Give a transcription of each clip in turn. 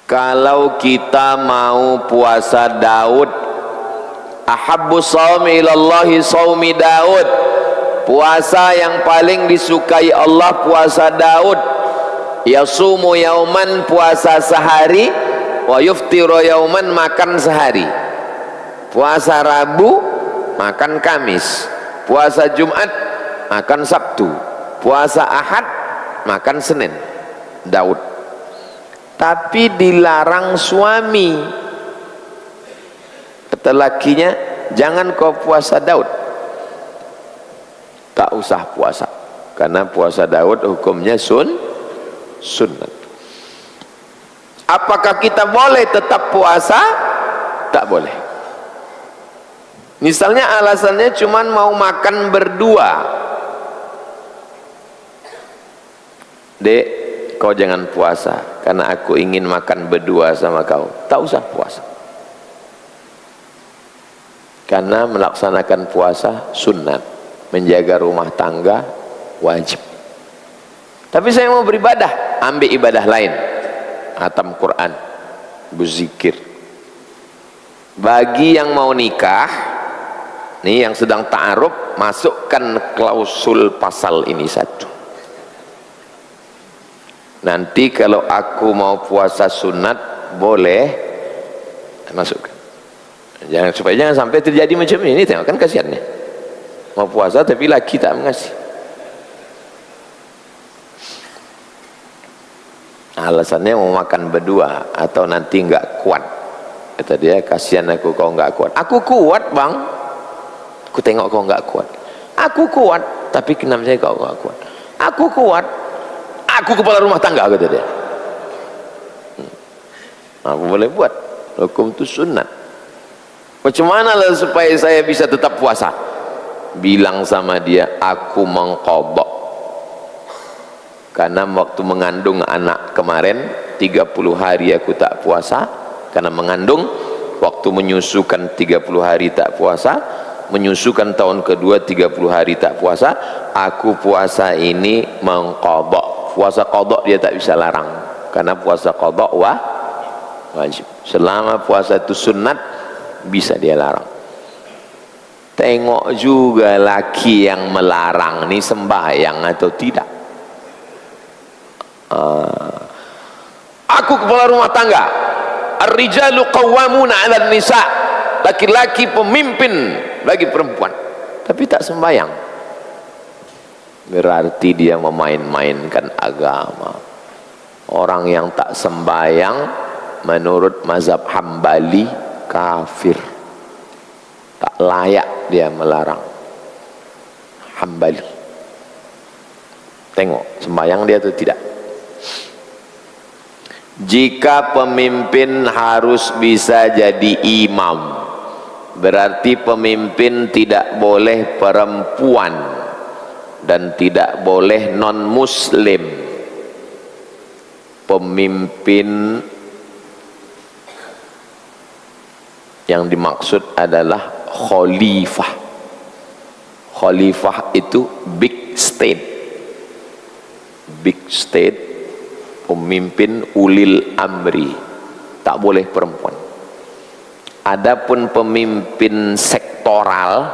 Kalau kita mau puasa Daud, ahabbus shaumi ilallahi shaumi Daud, puasa yang paling disukai Allah puasa Daud. Yasumu yauman, puasa sehari, wa yuftiru yauman, makan sehari. Puasa Rabu, makan Kamis. Puasa Jumat, makan Sabtu. Puasa Ahad, makan Senin. Daud. Tapi dilarang suami, kata lakinya, jangan kau puasa Daud, tak usah puasa, karena puasa Daud hukumnya sunnah. Apakah kita boleh tetap puasa? Tak boleh. Misalnya alasannya cuman mau makan berdua, Dek, kau jangan puasa karena aku ingin makan berdua sama kau. Tak usah puasa, karena melaksanakan puasa sunat, menjaga rumah tangga wajib. Tapi saya mau beribadah, ambil ibadah lain, khatam Quran, berzikir. Bagi yang mau nikah, nih yang sedang ta'aruf, masukkan klausul pasal ini satu. Nanti kalau aku mau puasa sunat, boleh masukkan. Supaya jangan sampai terjadi macam ini. Tengok kan kasihannya, mau puasa tapi laki tak mengasih. Alasannya mau makan berdua atau nanti enggak kuat. Kata dia, kasihan aku kau enggak kuat. Aku kuat bang, aku tengok kau enggak kuat. Aku kuat, tapi kenapa saya kau enggak kuat? Aku kuat, aku kepala rumah tangga, kata dia. Aku boleh buat, hukum itu sunnah. Macam mana lah supaya saya bisa tetap puasa? Bilang sama dia, aku mengqadha, karena waktu mengandung anak kemarin 30 hari aku tak puasa karena mengandung. Waktu menyusukan 30 hari tak puasa, menyusukan tahun kedua 30 hari tak puasa. Aku puasa ini mengqadha. Puasa qadha dia tak bisa larang, karena puasa qadha wajib. Selama puasa itu sunnat, bisa dia larang. Tengok juga laki yang melarang ini sembahyang atau tidak. Aku kepala rumah tangga, ar-rijalu qawwamuna 'alan nisa, laki-laki pemimpin bagi perempuan, tapi tak sembahyang, berarti dia memain-mainkan agama. Orang yang tak sembahyang menurut mazhab Hambali kafir, tak layak dia melarang. Hambali, tengok sembahyang dia atau tidak. Jika pemimpin harus bisa jadi imam, berarti pemimpin tidak boleh perempuan dan tidak boleh non muslim. Pemimpin yang dimaksud adalah khalifah. Khalifah itu big state, big state, pemimpin ulil amri, tak boleh perempuan. Adapun pemimpin sektoral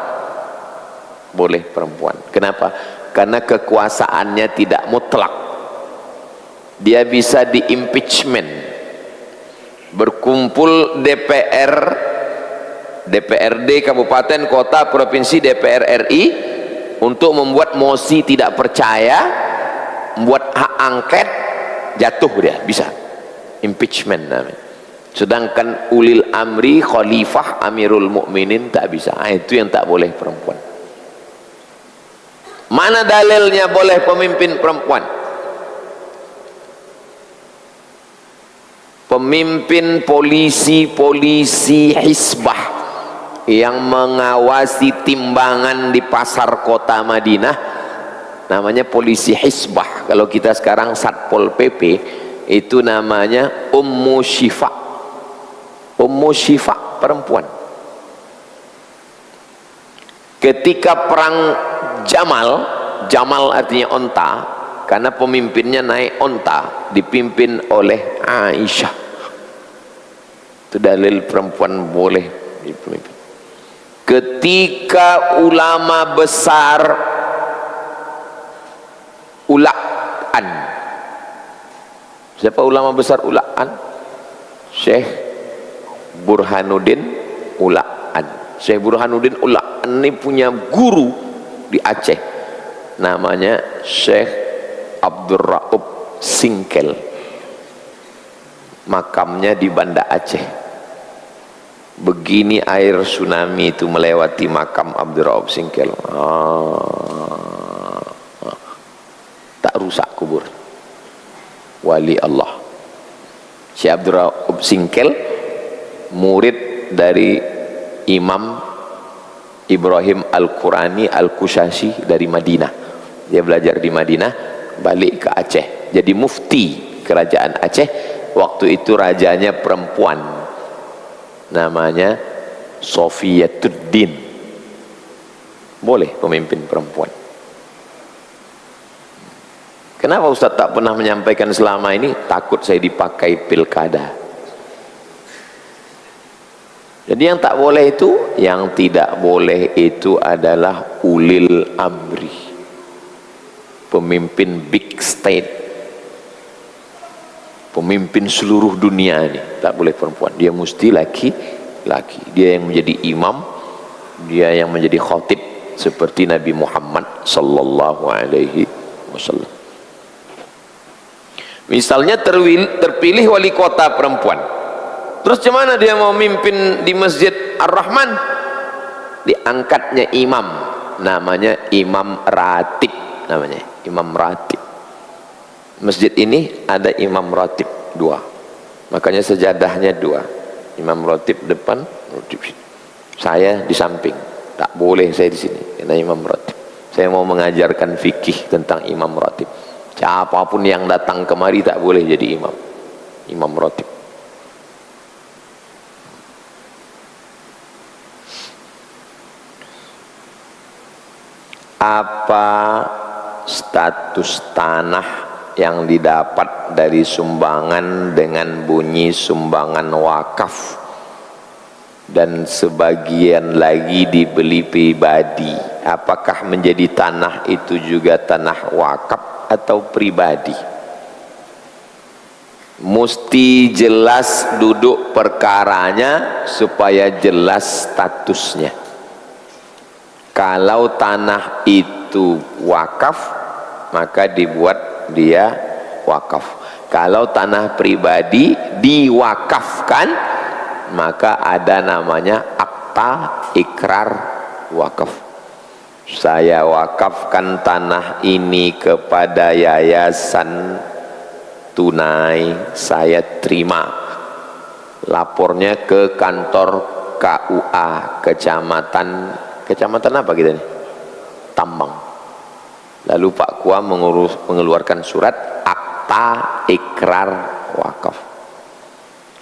boleh perempuan. Kenapa? Karena kekuasaannya tidak mutlak. Dia bisa di impeachment. Berkumpul DPR, DPRD kabupaten, kota, provinsi, DPR RI untuk membuat mosi tidak percaya, membuat hak angket, jatuh dia, bisa impeachment namanya. Sedangkan ulil amri, khalifah, amirul mukminin tak bisa. Itu yang tak boleh perempuan. Mana dalilnya boleh pemimpin perempuan? Pemimpin polisi hisbah yang mengawasi timbangan di pasar kota Madinah, namanya polisi hisbah. Kalau kita sekarang Satpol PP, itu namanya Ummu Syifa. Ummu Syifa perempuan. Ketika perang Jamal artinya onta, karena pemimpinnya naik onta, dipimpin oleh Aisyah. Itu dalil perempuan boleh jadi pemimpin. Ketika ulama besar Ula'an, siapa ulama besar Ula'an? Syekh Burhanuddin Ula'an. Syekh Burhanuddin Ula'an ini punya guru di Aceh, namanya Syekh Abdul Raub Singkel. Makamnya di Banda Aceh. Begini air tsunami itu melewati makam Abdul Raub Singkel, tak rusak kubur. Wali Allah Syekh Abdul Raub Singkel, murid dari Imam Ibrahim Al-Qurani Al-Kushasi dari Madinah. Dia belajar di Madinah, balik ke Aceh, jadi mufti kerajaan Aceh. Waktu itu rajanya perempuan, namanya Sofiyatuddin. Boleh pemimpin perempuan. Kenapa Ustaz tak pernah menyampaikan selama ini? Takut saya dipakai pilkada. Jadi yang tak boleh itu, yang tidak boleh itu adalah ulil amri, pemimpin big state, pemimpin seluruh dunia ini. Tak boleh perempuan, dia mesti laki-laki. Dia yang menjadi imam, dia yang menjadi khatib, seperti Nabi Muhammad sallallahu alaihi wasallam. Misalnya terpilih wali kota perempuan, terus gimana dia mau mimpin di Masjid Ar-Rahman? Diangkatnya imam, namanya imam ratib, namanya imam ratib. Masjid ini ada imam ratib 2, makanya sejadahnya 2, imam ratib depan, saya di samping. Tak boleh saya di sini karena imam ratib. Saya mau mengajarkan fikih tentang imam ratib. Siapapun yang datang kemari tak boleh jadi imam ratib. Apa status tanah yang didapat dari sumbangan dengan bunyi sumbangan wakaf dan sebagian lagi dibeli pribadi? Apakah menjadi tanah itu juga tanah wakaf atau pribadi? Mesti jelas duduk perkaranya supaya jelas statusnya. Kalau tanah itu wakaf, maka dibuat dia wakaf. Kalau tanah pribadi diwakafkan, maka ada namanya akta ikrar wakaf. Saya wakafkan tanah ini kepada yayasan tunai, saya terima. Lapornya ke kantor KUA kecamatan apa kita nih? Tambang. Lalu Pak Kua mengeluarkan surat akta ikrar wakaf.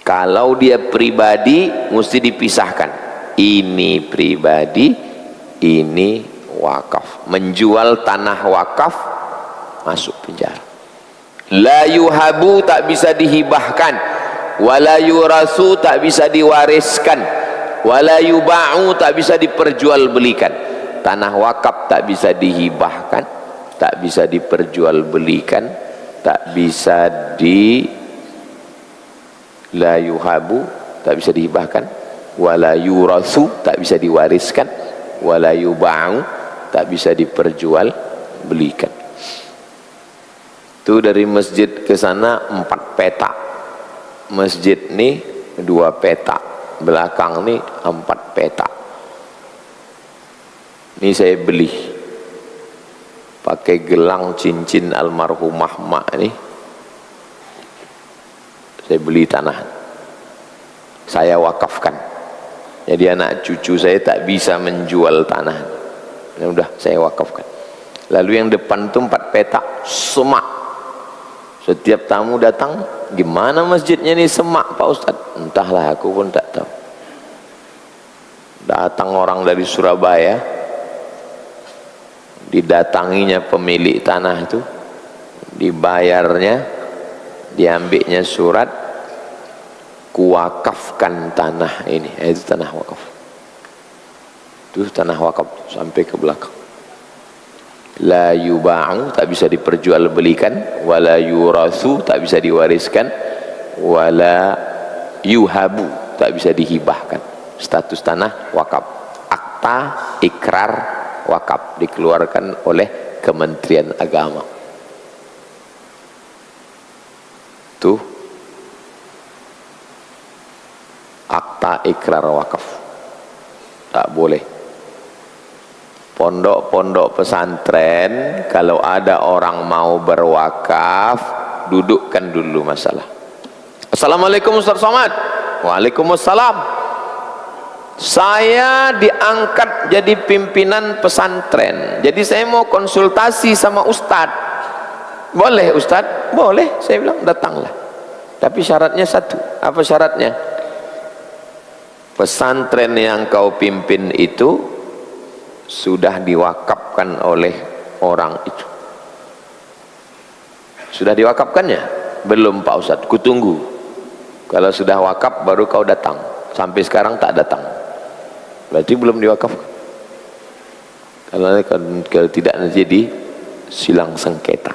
Kalau dia pribadi mesti dipisahkan. Ini pribadi, ini wakaf. Menjual tanah wakaf masuk penjara. La yuhabu tak bisa dihibahkan, wala yurasu tak bisa diwariskan, wala yuba'u tak bisa diperjualbelikan. Tanah wakaf tak bisa dihibahkan, tak bisa diperjualbelikan, tak bisa la yuhabu tak bisa dihibahkan, wala yurasu tak bisa diwariskan, wala yuba'u tak bisa diperjualbelikan. Itu dari masjid ke sana 4 petak. Masjid ini 2 petak, belakang ini 4 petak. Ini saya beli pakai gelang cincin almarhumah mak ini. Saya beli tanah, saya wakafkan. Jadi anak cucu saya tak bisa menjual tanah. Ya udah, saya wakafkan. Lalu yang depan itu 4 petak semak. Setiap tamu datang, gimana masjidnya ini semak Pak Ustadz? Entahlah, aku pun tak tahu. Datang orang dari Surabaya, didatanginya pemilik tanah itu, dibayarnya, diambilnya surat, kuwakafkan tanah ini. Itu tanah wakaf. Itu tanah wakaf sampai ke belakang. La yuba'u, tak bisa diperjualbelikan, wala yurathu, tak bisa diwariskan, wala yuhabu, tak bisa dihibahkan. Status tanah wakaf. Akta ikrar wakaf dikeluarkan oleh Kementerian Agama. Tuh akta ikrar wakaf. Tak boleh. Pondok-pondok pesantren kalau ada orang mau berwakaf, dudukkan dulu masalah. Assalamualaikum Ustaz Somad. Waalaikumsalam. Saya diangkat jadi pimpinan pesantren, jadi saya mau konsultasi sama Ustaz. Boleh Ustaz? Boleh. Saya bilang datanglah, tapi syaratnya satu. Apa syaratnya? Pesantren yang kau pimpin itu sudah diwakafkan oleh orang itu. Sudah diwakafkannya? Belum Pak Ustadz, kutunggu. Kalau sudah wakaf baru kau datang. Sampai sekarang tak datang, berarti belum diwakafkan. Kalau tidak jadi silang sengketa.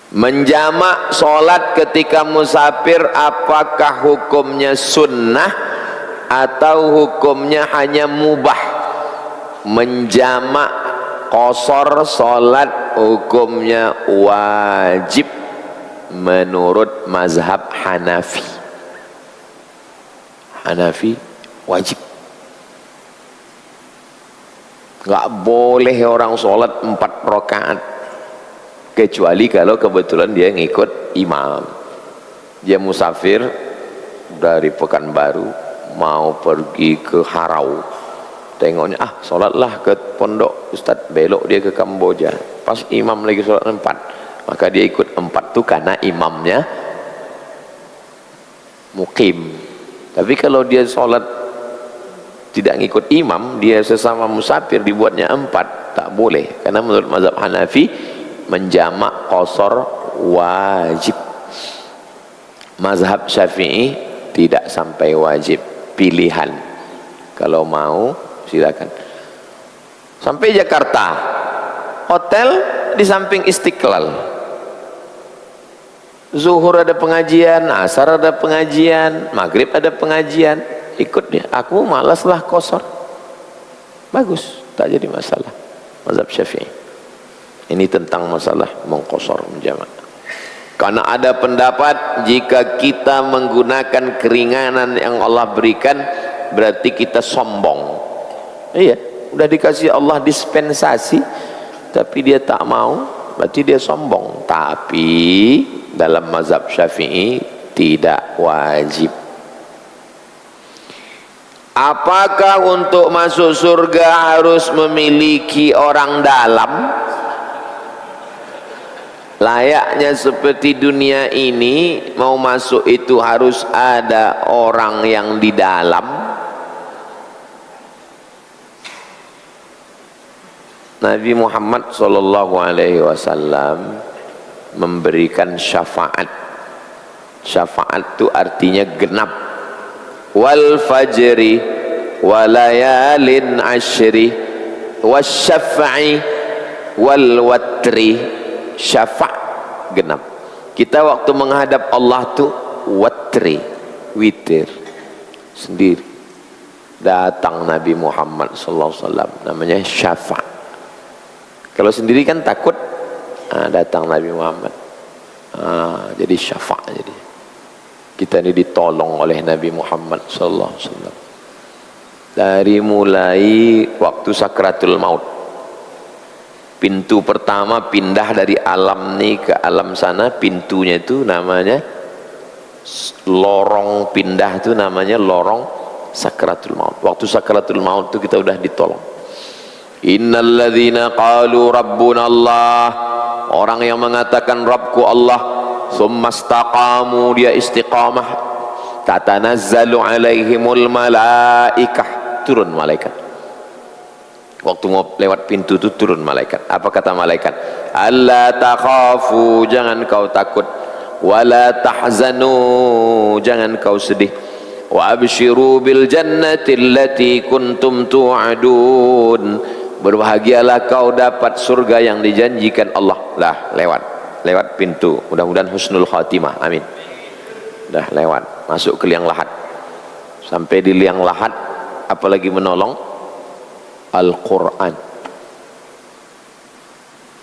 Menjamak sholat ketika musafir, apakah hukumnya sunnah atau hukumnya hanya mubah? Menjamak qasar sholat hukumnya wajib menurut mazhab Hanafi. Hanafi wajib. Nggak boleh orang sholat 4 rakaat kecuali kalau kebetulan dia ngikut imam. Dia musafir dari Pekanbaru mau pergi ke Harau, tengoknya sholatlah ke pondok Ustadz, belok dia ke Kamboja, pas imam lagi sholat 4, maka dia ikut 4 tuh karena imamnya mukim. Tapi kalau dia sholat tidak ngikut imam, dia sesama musafir, dibuatnya 4, tak boleh. Karena menurut mazhab Hanafi menjamak qasar wajib. Mazhab Syafi'i tidak sampai wajib, pilihan. Kalau mau silakan. Sampai Jakarta, hotel di samping Istiqlal. Zuhur ada pengajian, asar ada pengajian, maghrib ada pengajian, ikut dia. Aku malaslah qasar. Bagus, tak jadi masalah. Mazhab Syafi'i. Ini tentang masalah mengqasar, menjamak. Karena ada pendapat jika kita menggunakan keringanan yang Allah berikan, berarti kita sombong. Iya, udah dikasih Allah dispensasi, tapi dia tak mau, berarti dia sombong. Tapi dalam mazhab Syafi'i tidak wajib. Apakah untuk masuk surga harus memiliki orang dalam? Layaknya seperti dunia ini, mau masuk itu harus ada orang yang di dalam. Nabi Muhammad SAW memberikan syafaat. Syafaat itu artinya genap. Wal fajri walayalin ashri wasyaf'i wal watri. Syafa' genap. Kita waktu menghadap Allah tuh watri, witir sendiri. Datang Nabi Muhammad SAW, namanya syafa'. Kalau sendiri kan takut, datang Nabi Muhammad, jadi syafa'. Jadi kita ini ditolong oleh Nabi Muhammad SAW dari mulai waktu sakratul maut. Pintu pertama pindah dari alam ini ke alam sana, pintunya itu namanya lorong pindah, itu namanya lorong sakratul maut. Waktu sakratul maut itu kita udah ditolong. Innalladzina qalu rabbuna Allah, orang yang mengatakan Rabbku Allah, summa istaqamu, dia istiqamah, tatanazzalu alaihimul malaikah, turun malaikat. Waktu mau lewat pintu itu turun malaikat. Apa kata malaikat? Alla takhafu, jangan kau takut. wala tahzanu, jangan kau sedih, wa abshiru bil jannati allati kuntum tu'adun, berbahagialah kau dapat surga yang dijanjikan Allah. Lah lewat pintu, mudah-mudahan husnul khatimah, amin. Dah lewat, masuk ke liang lahat. Sampai di liang lahat, apalagi menolong? Al-Quran.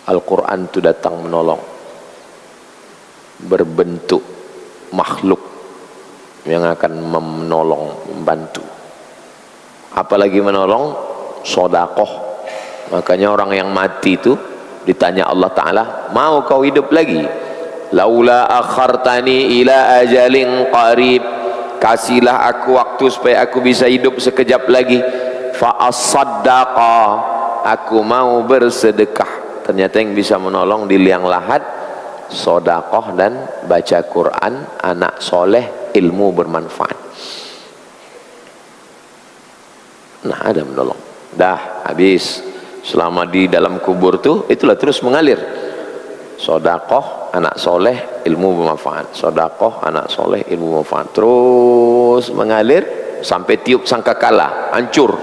Al-Quran itu datang menolong, berbentuk makhluk yang akan menolong, membantu. Apalagi menolong? Sodakoh. Makanya orang yang mati itu ditanya Allah Ta'ala, mau kau hidup lagi? Laula akhartani ila ajalin qarib, kasihlah aku waktu supaya aku bisa hidup sekejap lagi. Fa as-saddaqa, aku mau bersedekah. Ternyata yang bisa menolong di liang lahat sodakoh dan baca Quran, anak soleh, ilmu bermanfaat. Nah, ada menolong. Dah habis. Selama di dalam kubur tuh itulah terus mengalir. Sodakoh, anak soleh, ilmu bermanfaat. Sodakoh, anak soleh, ilmu bermanfaat. Terus mengalir sampai tiup sangkakala, hancur.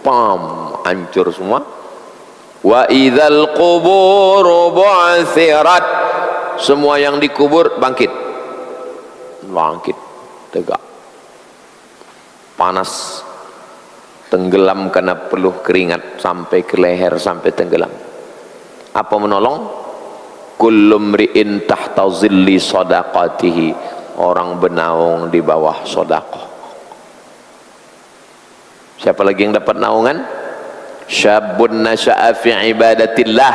Pam, hancur semua. Wa idzal qubur bu'thirat, semua yang dikubur bangkit, tegak, panas, tenggelam karena peluh keringat sampai ke leher, sampai tenggelam. Apa menolong? Kullu mri'in tahta zilli sadaqatihi, orang bernaung di bawah sedekah. Siapa lagi yang dapat naungan? Syabun nasya'a fi ibadatillah,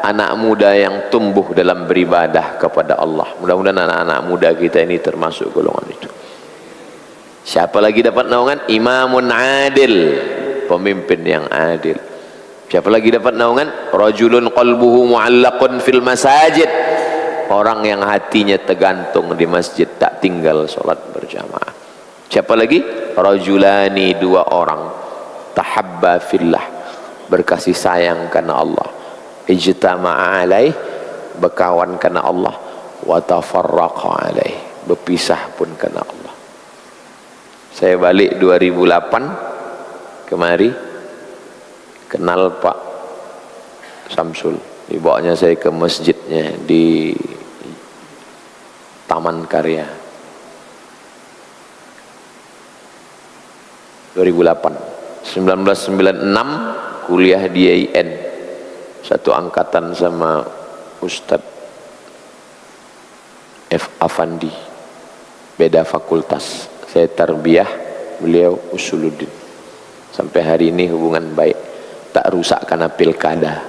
anak muda yang tumbuh dalam beribadah kepada Allah. Mudah-mudahan anak-anak muda kita ini termasuk golongan itu. Siapa lagi dapat naungan? Imamun adil, pemimpin yang adil. Siapa lagi dapat naungan? Rajulun qalbuhu mu'allaqun fil masajid, orang yang hatinya tergantung di masjid, tak tinggal sholat berjamaah. Siapa lagi? Rajulani, dua orang, tahabba fillah, berkasih sayang karena Allah, ijtama'a alaih, berkawan karena Allah, wa tafarraqa alaih, berpisah pun karena Allah. Saya balik 2008 kemari, kenal Pak Samsul, dibawanya saya ke masjidnya di Taman Karya 2008. 1996 kuliah di IAIN, satu angkatan sama Ustadz F. Afandi, beda fakultas. Saya tarbiyah, beliau usuluddin. Sampai hari ini hubungan baik, tak rusak karena pilkada.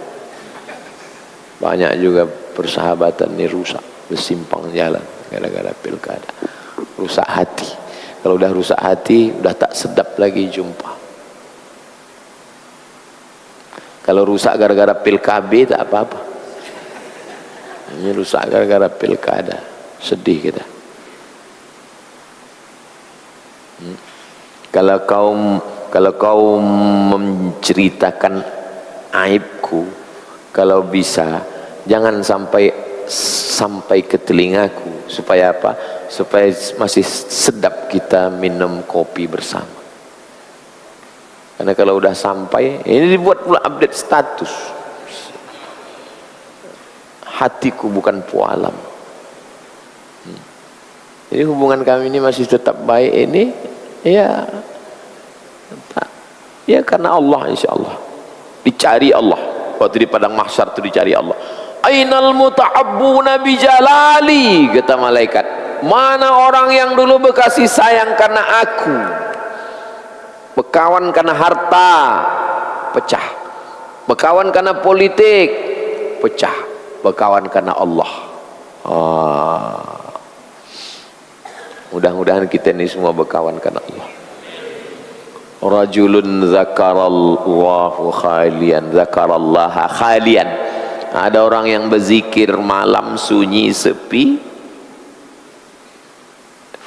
Banyak juga persahabatan ini rusak, bersimpang jalan gara-gara pilkada. Rusak hati. Kalau udah rusak hati, udah tak sedap lagi jumpa. Kalau rusak gara-gara pilkada tak apa-apa. Ini rusak gara-gara pilkada, sedih kita. Kalau kau menceritakan aibku, kalau bisa jangan sampai ke telingaku. Supaya apa? Supaya masih sedap kita minum kopi bersama. Karena kalau udah sampai, ini dibuat pula update status. Hatiku bukan pualam. Jadi hubungan kami ini masih tetap baik ini, ya karena Allah, insya Allah. Dicari Allah. Waktu di padang mahsyar itu dicari Allah. Ainal muta'abbuna bijalali, kata malaikat. Mana orang yang dulu berkasih sayang karena aku, berkawan karena harta, pecah. Berkawan karena politik, pecah. Berkawan karena Allah. Mudah-mudahan kita ini semua berkawan karena Allah. Rajulun zakarallahu khalian, zakarallaha khalian. Ada orang yang berzikir malam sunyi sepi,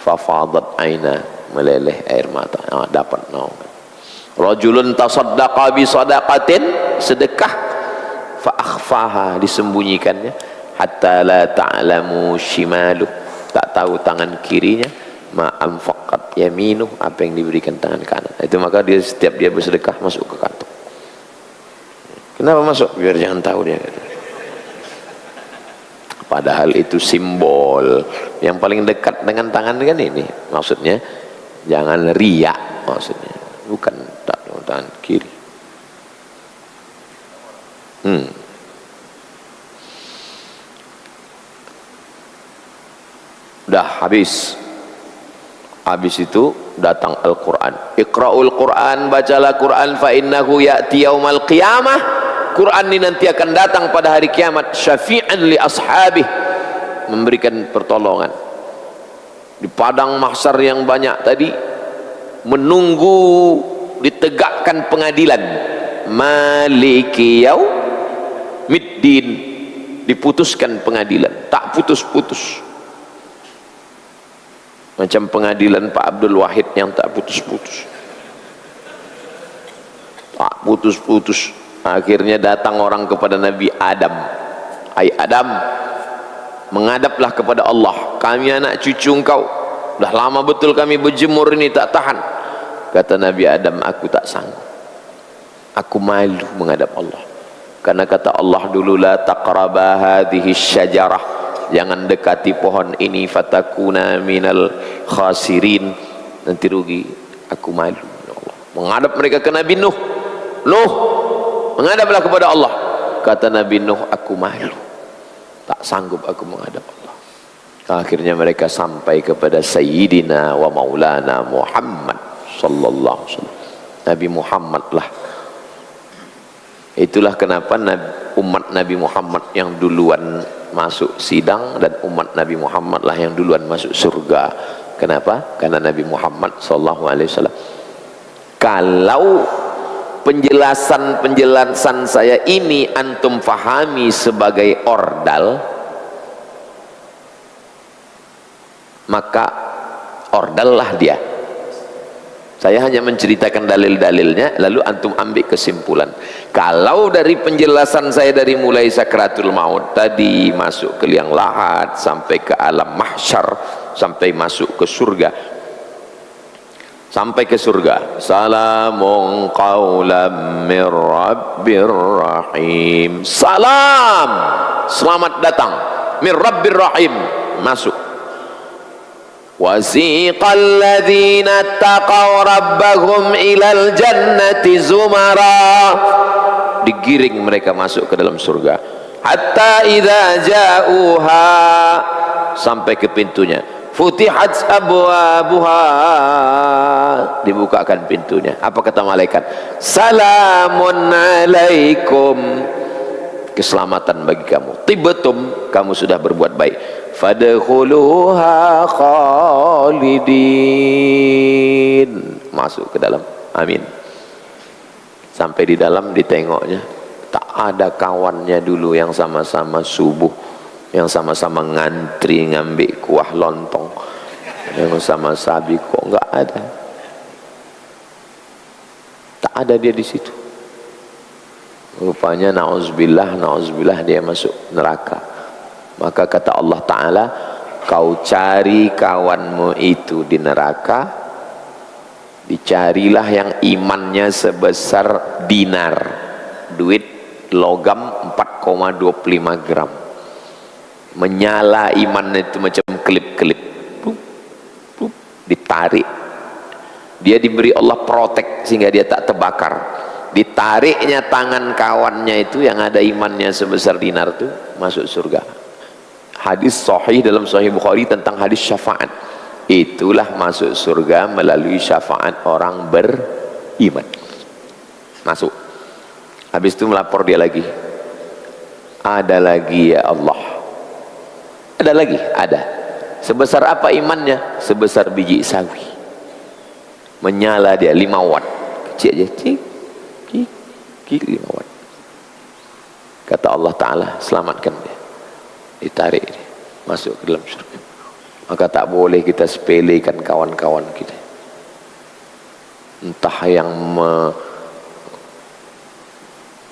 fafadat aina, meleleh air mata, dapat naungan. Rajulun tasaddaqa bi sadaqatin, sedekah, fa akhfaha, disembunyikannya, hatta la ta'lamu shimaluh, tak tahu tangan kirinya ma anfaqat yaminuh, apa yang diberikan tangan kanan. Itu maka dia setiap dia bersedekah masuk ke kantong. Kenapa masuk? Biar jangan tahu dia. Padahal itu simbol yang paling dekat dengan tangan kan ini. Maksudnya jangan riak, maksudnya bukan tangan kiri. Udah habis. Habis itu datang Al-Quran. Iqra'ul Quran, bacalah Quran, fa innahu ya'ti yaumal qiyamah. Quran ini nanti akan datang pada hari kiamat, syafi'an li ashabih, memberikan pertolongan di padang mahsyar yang banyak tadi, menunggu ditegakkan pengadilan. Maliki yaumiddin, diputuskan pengadilan, tak putus-putus. Macam pengadilan Pak Abdul Wahid yang tak putus-putus, tak putus-putus. Akhirnya datang orang kepada Nabi Adam. Hai Adam, menghadaplah kepada Allah, kami anak cucu engkau, dah lama betul kami berjemur ini tak tahan. Kata Nabi Adam, aku tak sanggup, aku malu menghadap Allah. Karena kata Allah dulu, la taqraba hadhihi syajarah, jangan dekati pohon ini, fatakuna minal khasirin, nanti rugi. Aku malu ya Allah. Menghadap mereka ke Nabi Nuh. Nuh, menghadaplah kepada Allah. Kata Nabi Nuh, aku malu, tak sanggup aku menghadap Allah. Akhirnya mereka sampai kepada Sayyidina wa Maulana Muhammad sallallahu alaihi wasallam. Nabi Muhammad lah. Itulah kenapa umat Nabi Muhammad yang duluan masuk sidang, dan umat Nabi Muhammad lah yang duluan masuk surga. Kenapa? Karena Nabi Muhammad sallallahu alaihi wasallam. Kalau penjelasan saya ini antum fahami sebagai ordal, maka ordal lah dia. Saya hanya menceritakan dalil-dalilnya, lalu antum ambil kesimpulan. Kalau dari penjelasan saya dari mulai sakratul maut tadi, masuk ke liang lahat, sampai ke alam mahsyar, sampai masuk ke surga, sampai ke surga, salamun qaulam mir rabbir rahim, salam, selamat datang, mir rabbir rahim, masuk. Wasiqal ladzina taqaw rabbahum ilal jannati zumara, digiring mereka masuk ke dalam surga. Hatta idza ja'uha, sampai ke pintunya. Futihat abwabuha, dibukakan pintunya. Apa kata malaikat? Salamun alaikum, keselamatan bagi kamu. Tibtum, kamu sudah berbuat baik. Fadkhuluha khalidin, masuk ke dalam. Amin. Sampai di dalam ditengoknya, tak ada kawannya dulu yang sama-sama subuh, yang sama-sama ngantri ngambil kuah lontong, yang sama sabi, kok enggak ada. Tak ada dia di situ. Rupanya na'udzubillah dia masuk neraka. Maka kata Allah Ta'ala, kau cari kawanmu itu di neraka, dicarilah yang imannya sebesar dinar, duit logam 4,25 gram. Menyala imannya itu macam kelip-kelip, ditarik, dia diberi Allah protek sehingga dia tak terbakar. Ditariknya tangan kawannya itu yang ada imannya sebesar dinar itu, masuk surga. Hadis sahih dalam Sahih Bukhari tentang hadis syafaat. Itulah masuk surga melalui syafaat orang beriman. Masuk. Habis itu melapor dia lagi. Ada lagi ya Allah. Ada lagi? Ada. Sebesar apa imannya? Sebesar biji sawi. Menyala dia 5 watt. Kecil aja. Cik, cik, cik, 5 watt. Kata Allah Ta'ala, selamatkan dia. Ditarik dia, masuk ke dalam surga. Maka tak boleh kita sepelekan kawan-kawan kita. Entah yang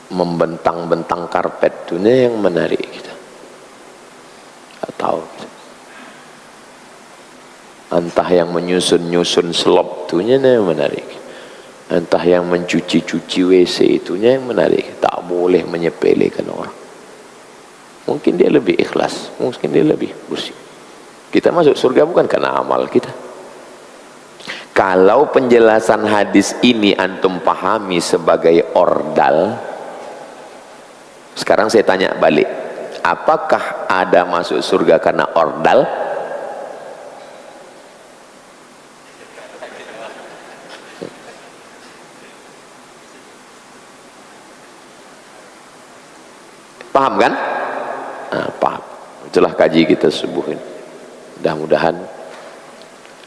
membentang-bentang karpet, dunia yang menarik kita. entah yang menyusun-nyusun slop itunya yang menarik, entah yang mencuci-cuci WC itunya yang menarik. Tak boleh menyepelekan orang. Mungkin dia lebih ikhlas, mungkin dia lebih bersih. Kita masuk surga bukan karena amal kita. Kalau penjelasan hadis ini antum pahami sebagai ordal, sekarang saya tanya balik, apakah ada masuk surga karena ordal? Paham kan? Nah, paham. Itulah kaji kita subuhin. Mudah-mudahan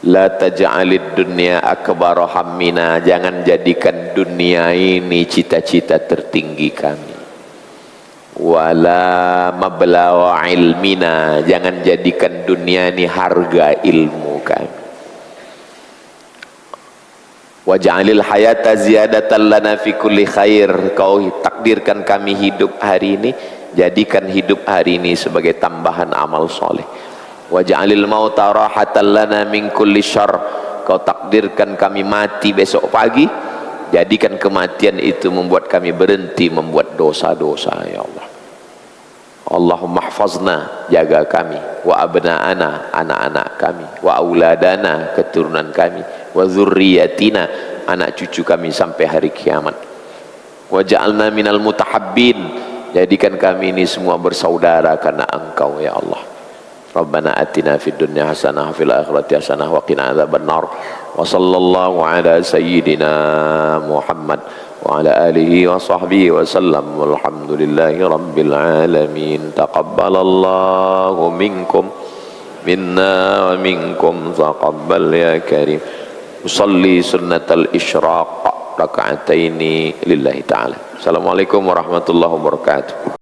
la taj'alid dunya akbara hammina, jangan jadikan dunia ini cita-cita tertinggi kami. Wala mablagha ilmina, jangan jadikan dunia ini harga ilmu kami. Waj'alil hayata ziyadatan lana fi kulli khair, kau takdirkan kami hidup hari ini, jadikan hidup hari ini sebagai tambahan amal soleh. Waj'alil mauta rahatan lana min kulli syarr, kau takdirkan kami mati besok pagi, jadikan kematian itu membuat kami berhenti membuat dosa-dosa ya Allah. Allahumma hafazna, jaga kami, wa abna'ana, anak-anak kami, wa auladana, keturunan kami, wa dzurriyyatina, anak cucu kami sampai hari kiamat. Wa ja'alna minal mutahabbin, jadikan kami ini semua bersaudara karena Engkau ya Allah. Rabbana atina fid dunya hasanah fil akhirati hasanah wa qina adzabannar. Wa sallallahu ala sayyidina Muhammad wa ala alihi wa sahbihi wa sallam. Walhamdulillahi rabbil alamin. Taqabbalallahu minkum minna wa minkum taqabbal ya karim. Usalli sunnatal isyraq raka'ataini lillahi ta'ala. Assalamualaikum warahmatullahi wabarakatuh.